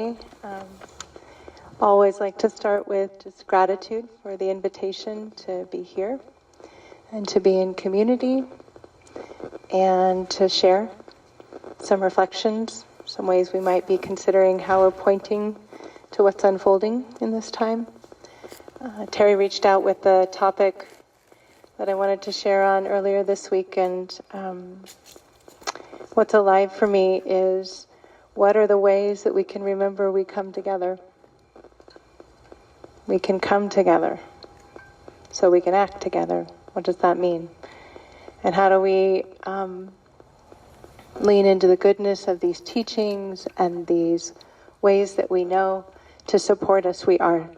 Um, Always like to start with just gratitude for the invitation to be here and to be in community and to share some reflections, some ways we might be considering how we're pointing to what's unfolding in this time. Terry reached out with the topic that I wanted to share on earlier this week, and what's alive for me is what are the ways that we can remember we come together? We can come together so we can act together. What does that mean? And how do we lean into the goodness of these teachings and these ways that we know to support us we are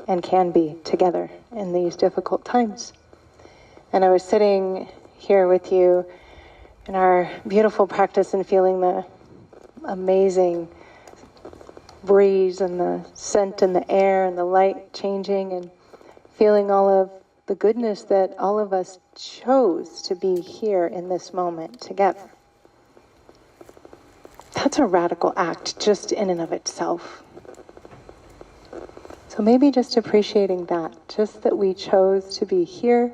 and can be together in these difficult times? And I was sitting here with you in our beautiful practice and feeling the amazing breeze and the scent in the air and the light changing and feeling all of the goodness that all of us chose to be here in this moment together. That's a radical act just in and of itself. So maybe just appreciating that, just that we chose to be here,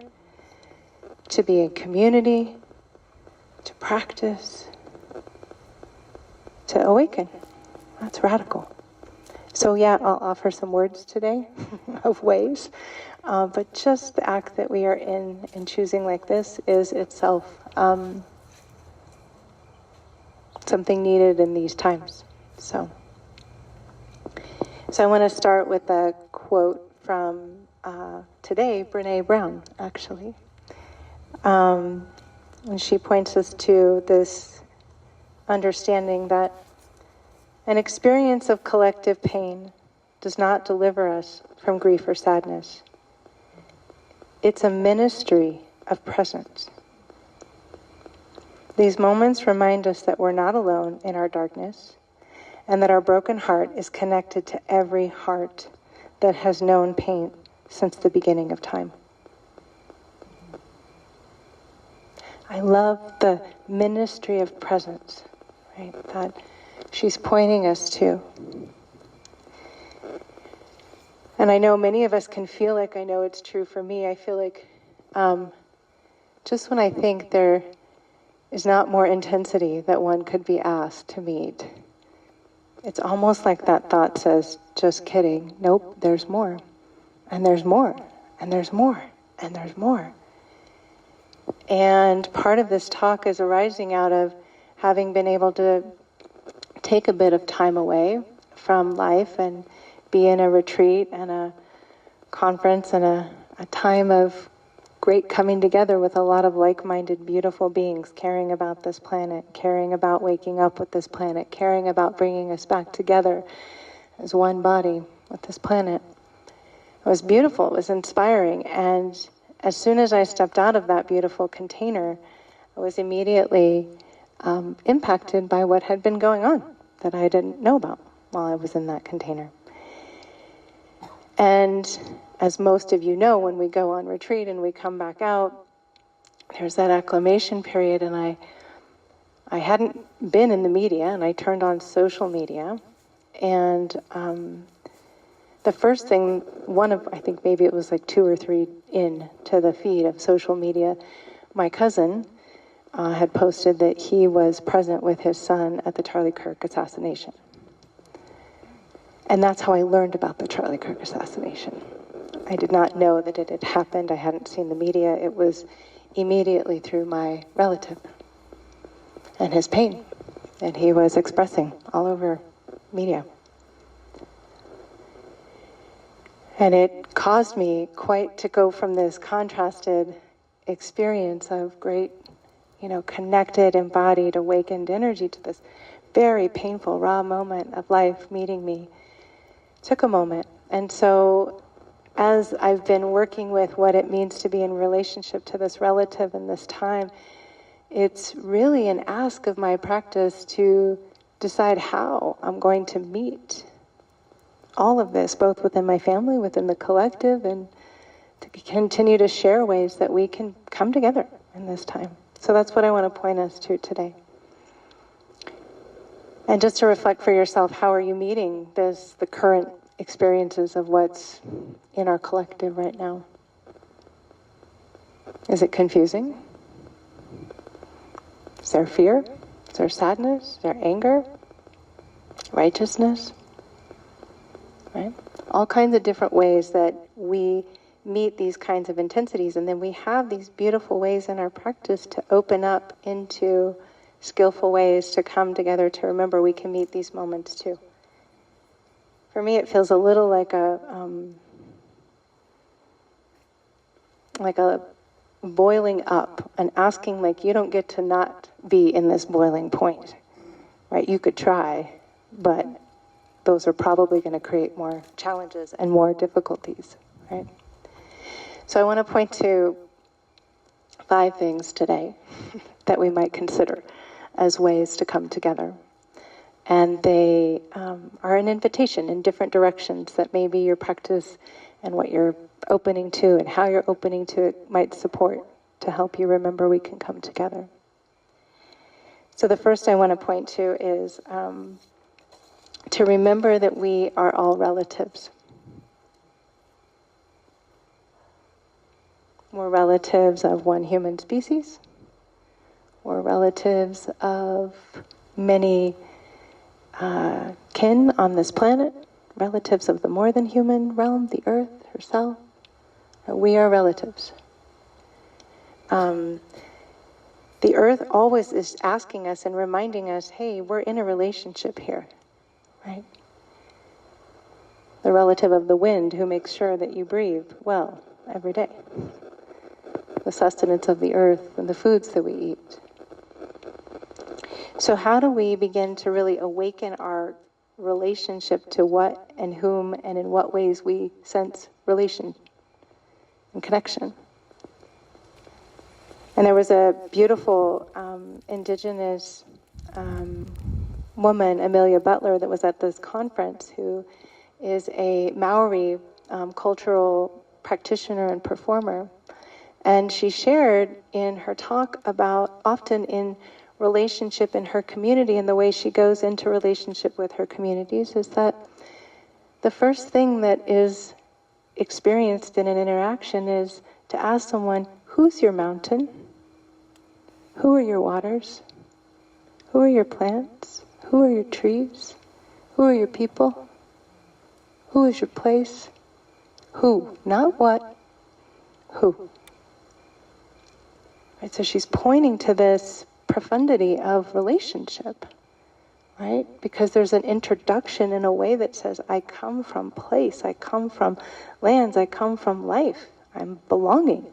to be in community, to practice, to awaken. That's radical. So yeah, I'll offer some words today of ways, but just the act that we are in choosing like this is itself something needed in these times. So I want to start with a quote from today, Brené Brown, actually. And she points us to this understanding that an experience of collective pain does not deliver us from grief or sadness. It's a ministry of presence. These moments remind us that we're not alone in our darkness, and that our broken heart is connected to every heart that has known pain since the beginning of time. I love the ministry of presence, right? That she's pointing us to. And I know many of us can feel like, I know it's true for me, I feel like just when I think there is not more intensity that one could be asked to meet, it's almost like that thought says, just kidding, nope, there's more, and there's more, and there's more, and there's more. And part of this talk is arising out of having been able to take a bit of time away from life and be in a retreat and a conference and a time of great coming together with a lot of like-minded, beautiful beings caring about this planet, caring about waking up with this planet, caring about bringing us back together as one body with this planet. It was beautiful, it was inspiring, and as soon as I stepped out of that beautiful container, I was immediately impacted by what had been going on that I didn't know about while I was in that container. And as most of you know, when we go on retreat and we come back out, there's that acclimation period, and I hadn't been in the media, and I turned on social media, and the first thing, I think maybe it was like 2 or 3 in to the feed of social media, my cousin had posted that he was present with his son at the Charlie Kirk assassination. And that's how I learned about the Charlie Kirk assassination. I did not know that it had happened. I hadn't seen the media. It was immediately through my relative and his pain that he was expressing all over media. And it caused me quite to go from this contrasted experience of great, connected, embodied, awakened energy to this very painful, raw moment of life meeting me. It took a moment. And so as I've been working with what it means to be in relationship to this relative in this time, it's really an ask of my practice to decide how I'm going to meet all of this, both within my family, within the collective, and to continue to share ways that we can come together in this time. So that's what I want to point us to today. And just to reflect for yourself, how are you meeting the current experiences of what's in our collective right now? Is it confusing? Is there fear? Is there sadness? Is there anger? Righteousness? Right? All kinds of different ways that we meet these kinds of intensities, and then we have these beautiful ways in our practice to open up into skillful ways to come together to remember we can meet these moments too. For me, it feels a little like a boiling up and asking, like, you don't get to not be in this boiling point, right? You could try, but those are probably going to create more challenges and more difficulties, right? So I want to point to 5 things today that we might consider as ways to come together. And they are an invitation in different directions that maybe your practice and what you're opening to and how you're opening to it might support to help you remember we can come together. So the first I want to point to is to remember that we are all relatives. We're relatives of one human species. We're relatives of many kin on this planet, relatives of the more than human realm, the earth herself. We are relatives. The earth always is asking us and reminding us, hey, we're in a relationship here, right? The relative of the wind who makes sure that you breathe well every day. The sustenance of the earth and the foods that we eat. So how do we begin to really awaken our relationship to what and whom and in what ways we sense relation and connection? And there was a beautiful indigenous woman, Amelia Butler, that was at this conference, who is a Maori cultural practitioner and performer. And she shared in her talk about often in relationship in her community and the way she goes into relationship with her communities is that the first thing that is experienced in an interaction is to ask someone, who's your mountain? Who are your waters? Who are your plants? Who are your trees? Who are your people? Who is your place? Who? Not what. Who? Right, so she's pointing to this profundity of relationship, right? Because there's an introduction in a way that says, I come from place, I come from lands, I come from life, I'm belonging.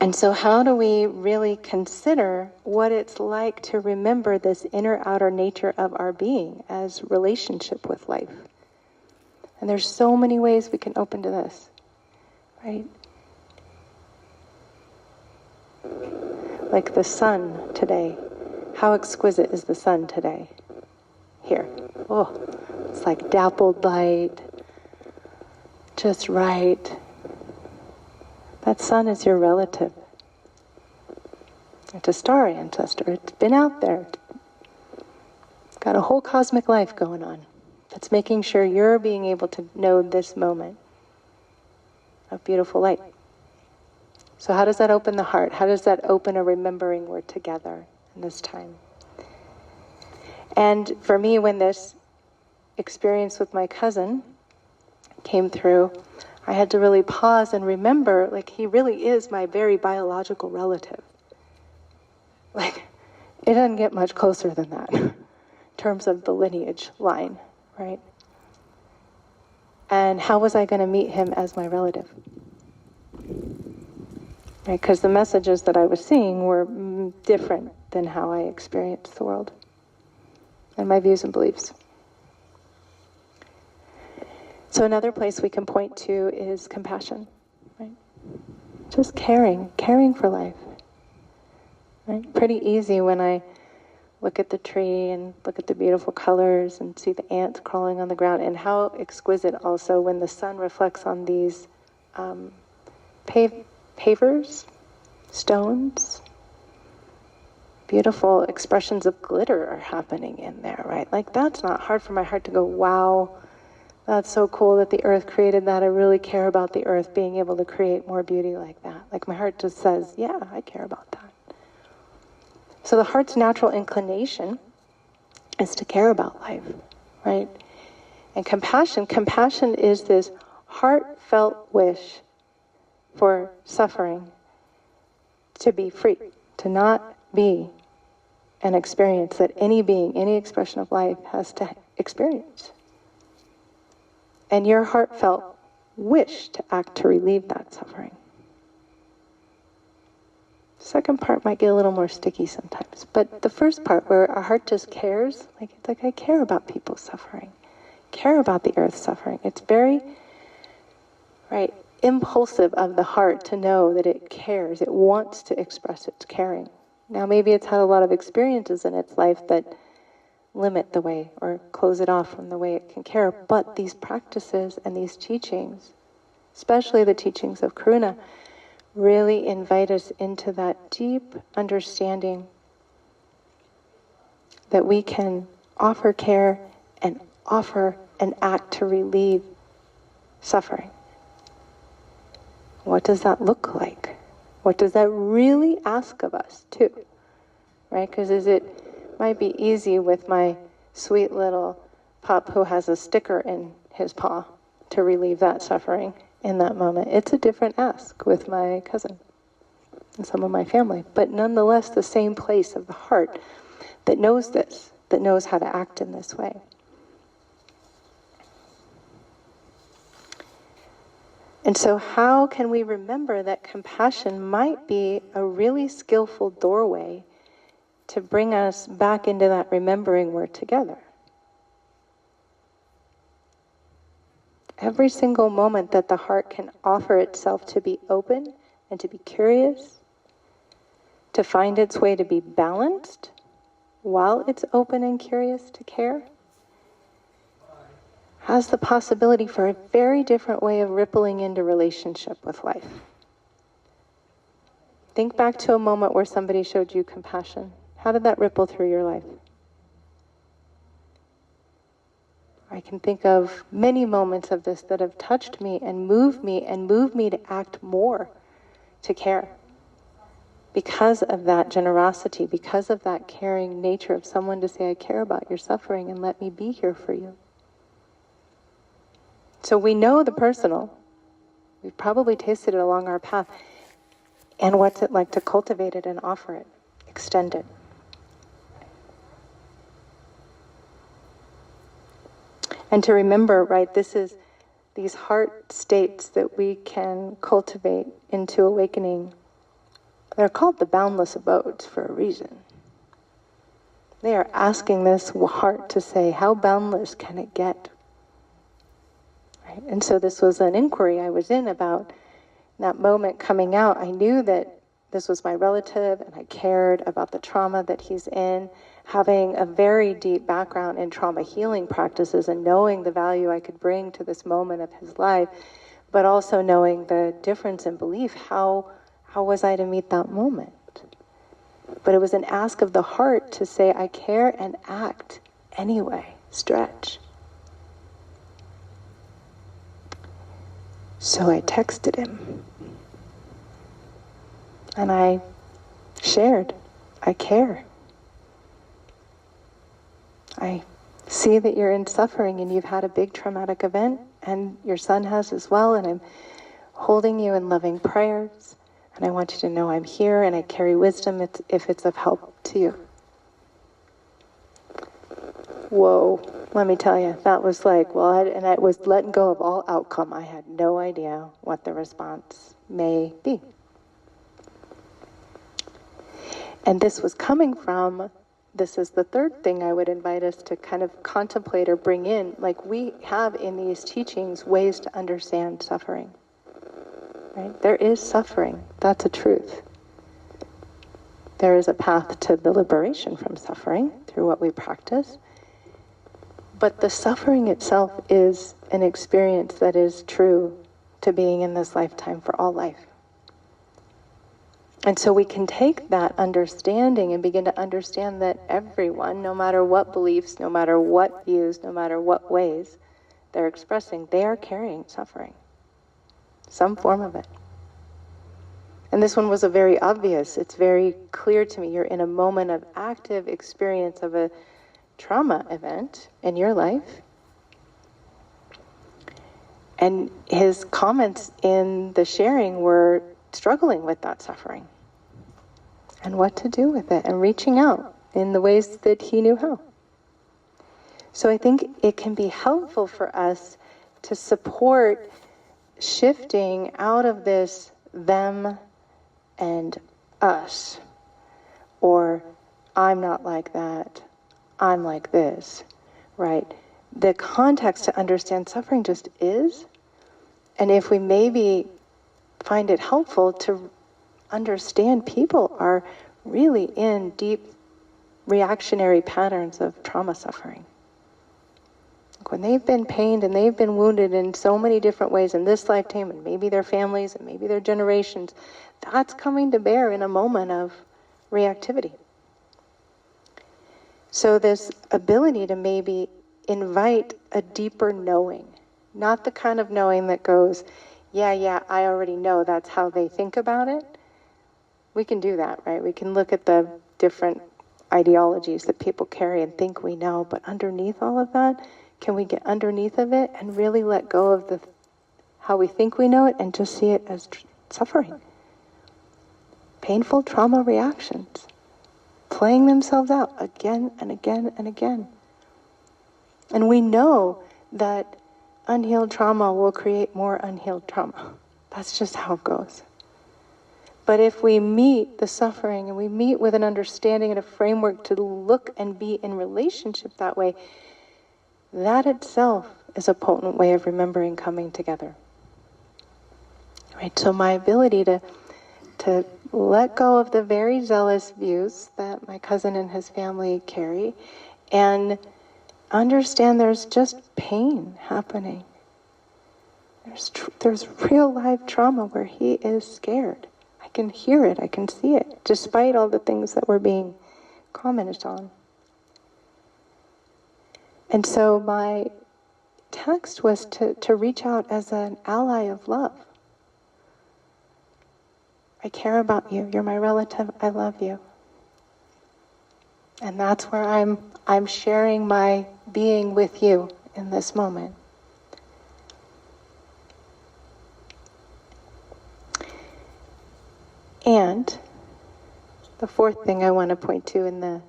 And so how do we really consider what it's like to remember this inner-outer nature of our being as relationship with life? And there's so many ways we can open to this, right? Like the sun today. How exquisite is the sun today? Here. Oh, it's like dappled light. Just right. That sun is your relative. It's a star ancestor. It's been out there. It's got a whole cosmic life going on. That's making sure you're being able to know this moment of beautiful light. So how does that open the heart? How does that open a remembering we're together in this time? And for me, when this experience with my cousin came through, I had to really pause and remember, like, he really is my very biological relative. Like, it doesn't get much closer than that in terms of the lineage line, right? And how was I going to meet him as my relative? Right, because the messages that I was seeing were different than how I experienced the world and my views and beliefs. So another place we can point to is compassion, right? Just caring for life, right? Pretty easy when I look at the tree and look at the beautiful colors and see the ants crawling on the ground, and how exquisite also when the sun reflects on these pavers, stones, beautiful expressions of glitter are happening in there, right? Like, that's not hard for my heart to go, wow, that's so cool that the earth created that. I really care about the earth being able to create more beauty like that. Like, my heart just says, yeah, I care about that. So the heart's natural inclination is to care about life, right? And compassion is this heartfelt wish for suffering to be free, to not be an experience that any being, any expression of life has to experience. And your heartfelt wish to act to relieve that suffering. Second part might get a little more sticky sometimes, but the first part where our heart just cares, like it's like I care about people's suffering, care about the earth's suffering. It's very, right, impulsive of the heart to know that it cares. It wants to express its caring. Now maybe it's had a lot of experiences in its life that limit the way or close it off from the way it can care, but these practices and these teachings, especially the teachings of Karuna, really invite us into that deep understanding that we can offer care and offer an act to relieve suffering. What does that look like? What does that really ask of us too? Right? Because it might be easy with my sweet little pup who has a sticker in his paw to relieve that suffering in that moment. It's a different ask with my cousin and some of my family, but nonetheless the same place of the heart that knows this, that knows how to act in this way. And so how can we remember that compassion might be a really skillful doorway to bring us back into that remembering we're together? Every single moment that the heart can offer itself to be open and to be curious, to find its way to be balanced while it's open and curious to care, has the possibility for a very different way of rippling into relationship with life. Think back to a moment where somebody showed you compassion. How did that ripple through your life? I can think of many moments of this that have touched me and moved me to act more, to care. Because of that generosity, because of that caring nature of someone to say, I care about your suffering and let me be here for you. So we know the personal. We've probably tasted it along our path. And what's it like to cultivate it and offer it, extend it? And to remember, right, this is these heart states that we can cultivate into awakening. They're called the boundless abodes for a reason. They are asking this heart to say, how boundless can it get? Right? And so this was an inquiry I was in about that moment coming out. I knew that this was my relative and I cared about the trauma that he's in, having a very deep background in trauma healing practices and knowing the value I could bring to this moment of his life, but also knowing the difference in belief. How was I to meet that moment? But it was an ask of the heart to say, I care and act anyway, stretch. So I texted him. And I shared, I care. I see that you're in suffering and you've had a big traumatic event, and your son has as well, and I'm holding you in loving prayers, and I want you to know I'm here and I carry wisdom if it's of help to you. Whoa, let me tell you, that was like, and I was letting go of all outcome. I had no idea what the response may be. And this was coming from, this is the third thing I would invite us to kind of contemplate or bring in. Like, we have in these teachings ways to understand suffering. Right? There is suffering. That's a truth. There is a path to the liberation from suffering through what we practice. But the suffering itself is an experience that is true to being in this lifetime for all life. And so we can take that understanding and begin to understand that everyone, no matter what beliefs, no matter what views, no matter what ways they're expressing, they are carrying suffering. Some form of it. And this one was a very obvious, it's very clear to me. You're in a moment of active experience of a trauma event in your life. And his comments in the sharing were struggling with that suffering and what to do with it and reaching out in the ways that he knew how. So I think it can be helpful for us to support shifting out of this them and us, or I'm not like that, I'm like this, right? The context to understand suffering just is, and if we maybe find it helpful to understand people are really in deep reactionary patterns of trauma suffering. When they've been pained and they've been wounded in so many different ways in this lifetime, and maybe their families and maybe their generations, that's coming to bear in a moment of reactivity. So this ability to maybe invite a deeper knowing, not the kind of knowing that goes, yeah, I already know that's how they think about it. We can do that, right? We can look at the different ideologies that people carry and think we know, but underneath all of that, can we get underneath of it and really let go of how we think we know it and just see it as suffering? Painful trauma reactions, playing themselves out again and again and again. And we know that unhealed trauma will create more unhealed trauma. That's just how it goes. But if we meet the suffering and we meet with an understanding and a framework to look and be in relationship that way, that itself is a potent way of remembering coming together. Right? So my ability to let go of the very zealous views that my cousin and his family carry and understand there's just pain happening. There's real life trauma where he is scared. I can hear it, I can see it, despite all the things that were being commented on. And so my text was to reach out as an ally of love. I care about you. You're my relative. I love you. And that's where I'm sharing my being with you in this moment. And the fourth thing I want to point to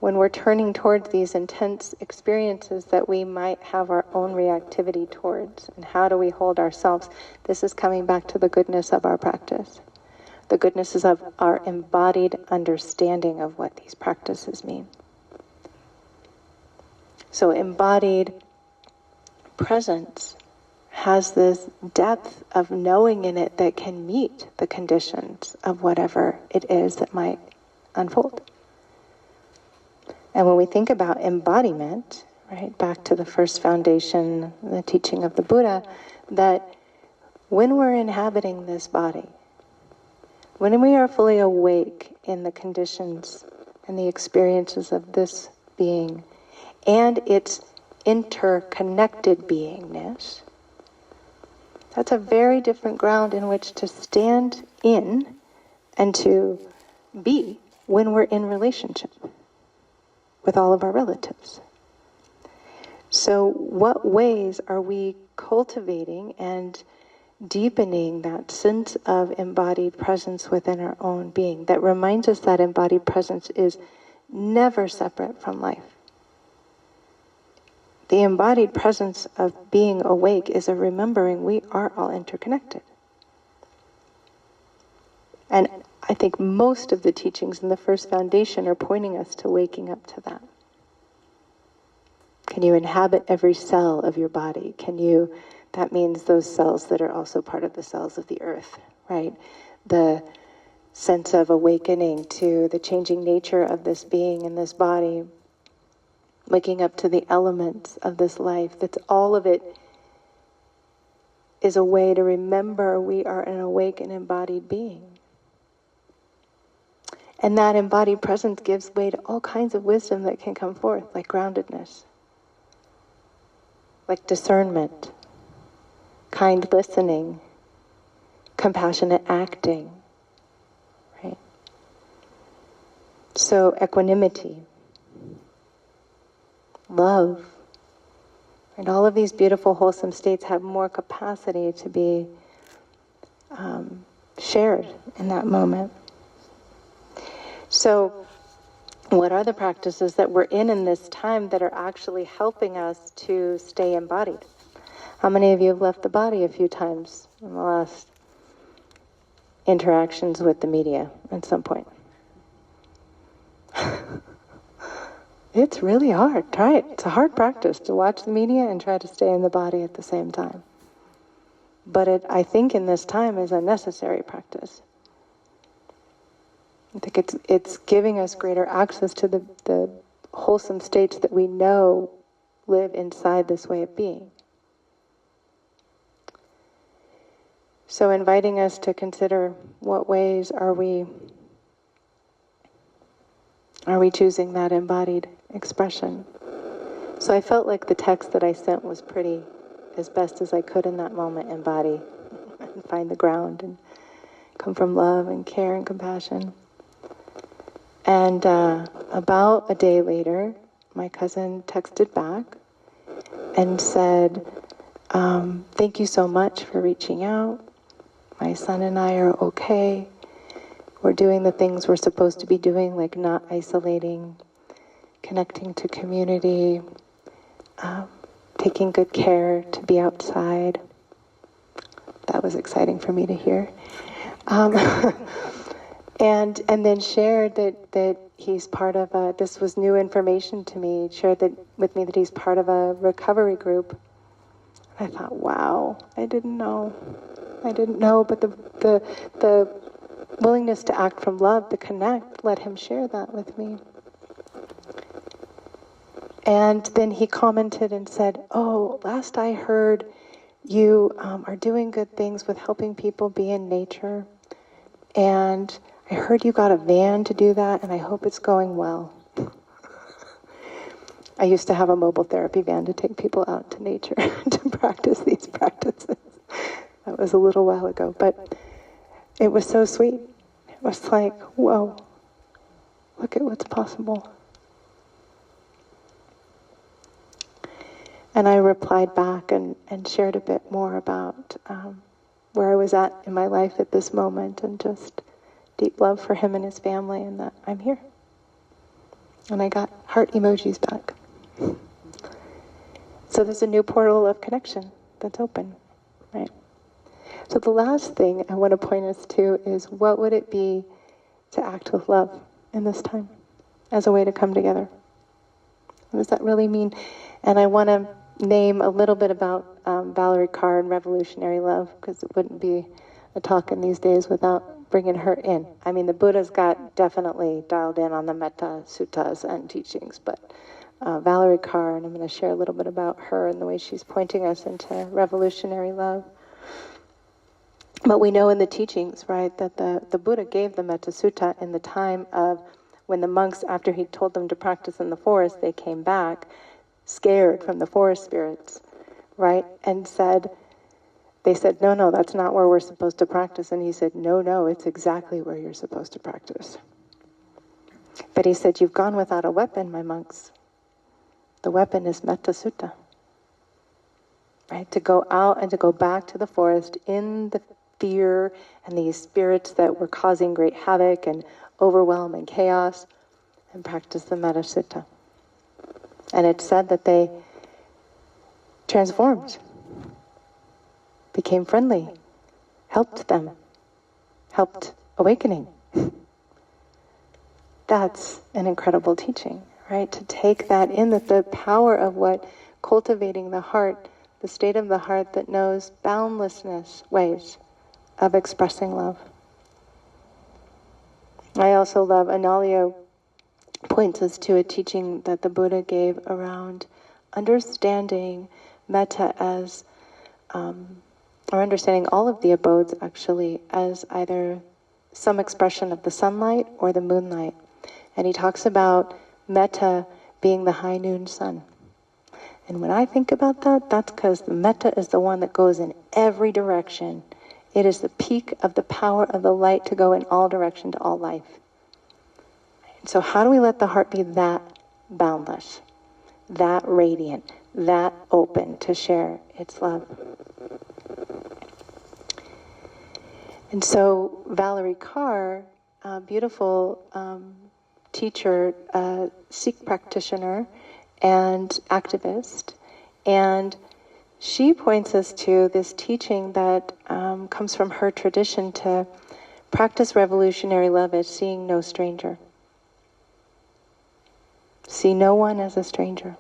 when we're turning towards these intense experiences that we might have our own reactivity towards, and how do we hold ourselves, this is coming back to the goodness of our practice. The goodness is of our embodied understanding of what these practices mean. So embodied presence has this depth of knowing in it that can meet the conditions of whatever it is that might unfold. And when we think about embodiment, right, back to the first foundation, the teaching of the Buddha, that when we're inhabiting this body, when we are fully awake in the conditions and the experiences of this being and its interconnected beingness, that's a very different ground in which to stand in and to be when we're in relationship with all of our relatives. So what ways are we cultivating and deepening that sense of embodied presence within our own being that reminds us that embodied presence is never separate from life? The embodied presence of being awake is a remembering we are all interconnected. And I think most of the teachings in the first foundation are pointing us to waking up to that. Can you inhabit every cell of your body? That means those cells that are also part of the cells of the earth, right? The sense of awakening to the changing nature of this being in this body, waking up to the elements of this life, that's all of it is a way to remember we are an awake and embodied being. And that embodied presence gives way to all kinds of wisdom that can come forth, like groundedness, like discernment, kind listening, compassionate acting, right? So equanimity, love, and all of these beautiful, wholesome states have more capacity to be shared in that moment. So what are the practices that we're in this time that are actually helping us to stay embodied? How many of you have left the body a few times in the last interactions with the media at some point? It's really hard. Try it. It's a hard practice to watch the media and try to stay in the body at the same time. But I think in this time is a necessary practice. I think it's giving us greater access to the wholesome states that we know live inside this way of being. So inviting us to consider what ways are we choosing that embodied expression. So I felt like the text that I sent was pretty, as best as I could in that moment, embody and find the ground and come from love and care and compassion. And about a day later, my cousin texted back and said, thank you so much for reaching out. My son and I are okay. We're doing the things we're supposed to be doing, like not isolating, connecting to community, taking good care to be outside. That was exciting for me to hear. And then shared that he's part of this was new information to me, shared that with me that he's part of a recovery group. I thought, wow, I didn't know, but the willingness to act from love, to connect, let him share that with me. And then he commented and said, oh, last I heard, you are doing good things with helping people be in nature. And I heard you got a van to do that, and I hope it's going well. I used to have a mobile therapy van to take people out to nature to practice these practices. That was a little while ago, but it was so sweet. It was like, whoa, look at what's possible. And I replied back and shared a bit more about where I was at in my life at this moment, and just deep love for him and his family, and that I'm here. And I got heart emojis back. So there's a new portal of connection that's open, right? So the last thing I want to point us to is, what would it be to act with love in this time as a way to come together? What does that really mean? And I want to name a little bit about Valerie Carr and revolutionary love, because it wouldn't be a talk in these days without bringing her in. I mean, the Buddha's got definitely dialed in on the Metta Suttas and teachings, but Valerie Carr, and I'm going to share a little bit about her and the way she's pointing us into revolutionary love. But we know in the teachings, right, that the Buddha gave the Metta Sutta in the time of when the monks, after he told them to practice in the forest, they came back scared from the forest spirits, right, and they said, no, that's not where we're supposed to practice. And he said, no, it's exactly where you're supposed to practice. But he said, you've gone without a weapon, my monks. The weapon is Metta Sutta. Right? To go out and to go back to the forest in the fear and these spirits that were causing great havoc and overwhelm and chaos, and practice the Metta Sutta. And it's said that they transformed, became friendly, helped them, helped awakening. That's an incredible teaching, right? To take that in, that the power of what cultivating the heart, the state of the heart that knows boundlessness ways of expressing love. I also love, Analio points us to a teaching that the Buddha gave around understanding metta as, or understanding all of the abodes actually as either some expression of the sunlight or the moonlight. And he talks about metta being the high noon sun. And when I think about that, that's because the metta is the one that goes in every direction. It is the peak of the power of the light to go in all direction to all life. So how do we let the heart be that boundless, that radiant, that open to share its love? And so Valerie Carr, a beautiful teacher, Sikh practitioner, and activist, and she points us to this teaching that comes from her tradition to practice revolutionary love as seeing no stranger. See no one as a stranger.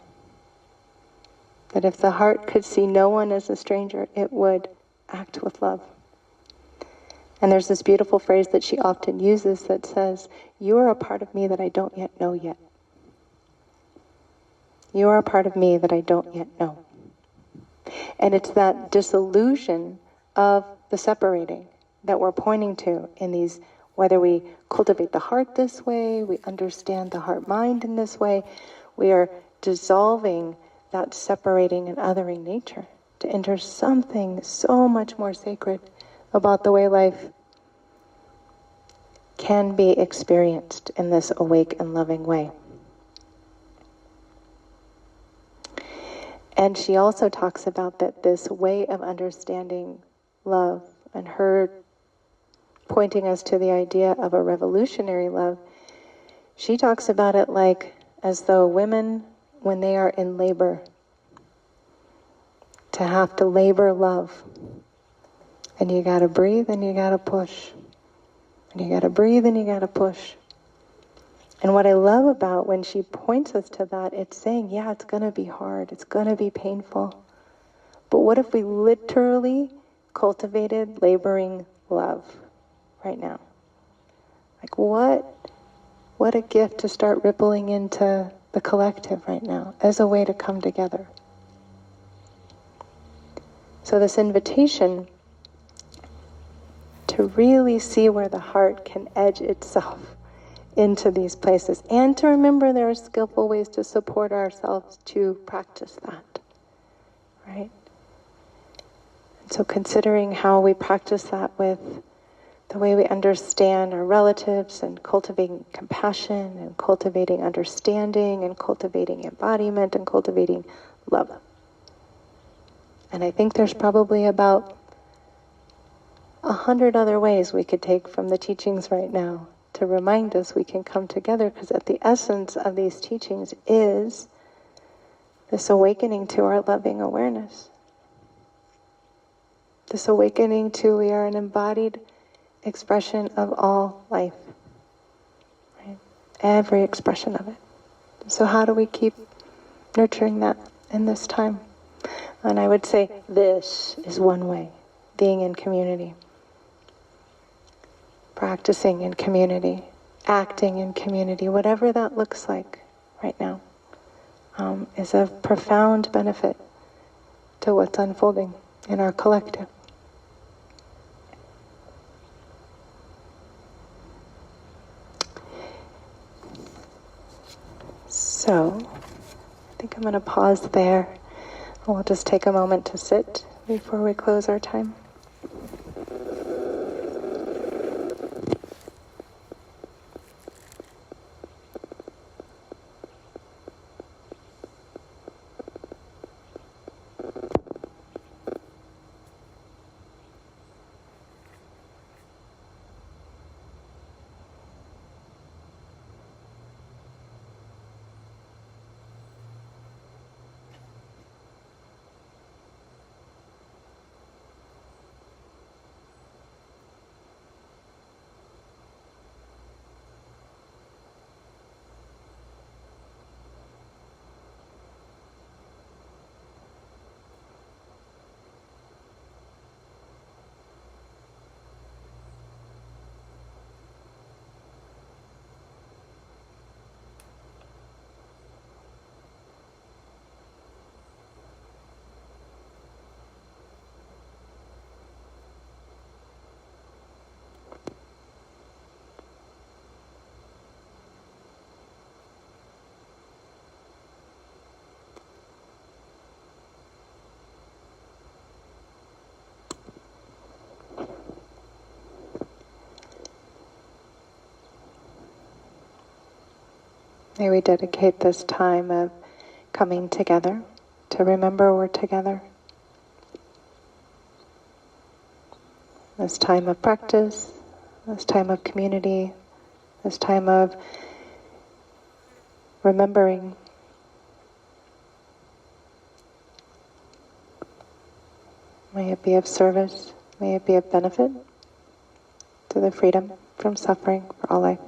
That if the heart could see no one as a stranger, it would act with love. And there's this beautiful phrase that she often uses that says, "You are a part of me that I don't yet know yet. You are a part of me that I don't yet know." And it's that disillusion of the separating that we're pointing to in these, whether we cultivate the heart this way, we understand the heart-mind in this way, we are dissolving that separating and othering nature to enter something so much more sacred about the way life can be experienced in this awake and loving way. And she also talks about that this way of understanding love, and her pointing us to the idea of a revolutionary love, she talks about it like as though women, when they are in labor, to have to labor love. And you gotta breathe and you gotta push. And you gotta breathe and you gotta push. And what I love about when she points us to that, it's saying, yeah, it's gonna be hard, it's gonna be painful. But what if we literally cultivated laboring love right now? Like what a gift to start rippling into the collective right now as a way to come together. So this invitation to really see where the heart can edge itself into these places, and to remember there are skillful ways to support ourselves to practice that, right? And so considering how we practice that with the way we understand our relatives, and cultivating compassion, and cultivating understanding, and cultivating embodiment, and cultivating love. And I think there's probably about 100 other ways we could take from the teachings right now to remind us we can come together, because at the essence of these teachings is this awakening to our loving awareness. This awakening to we are an embodied expression of all life. Right? Every expression of it. So how do we keep nurturing that in this time? And I would say this is one way, being in community. Practicing in community, acting in community, whatever that looks like right now, is of profound benefit to what's unfolding in our collective. So, I think I'm going to pause there. We'll just take a moment to sit before we close our time. May we dedicate this time of coming together to remember we're together. This time of practice, this time of community, this time of remembering. May it be of service, may it be of benefit to the freedom from suffering for all life.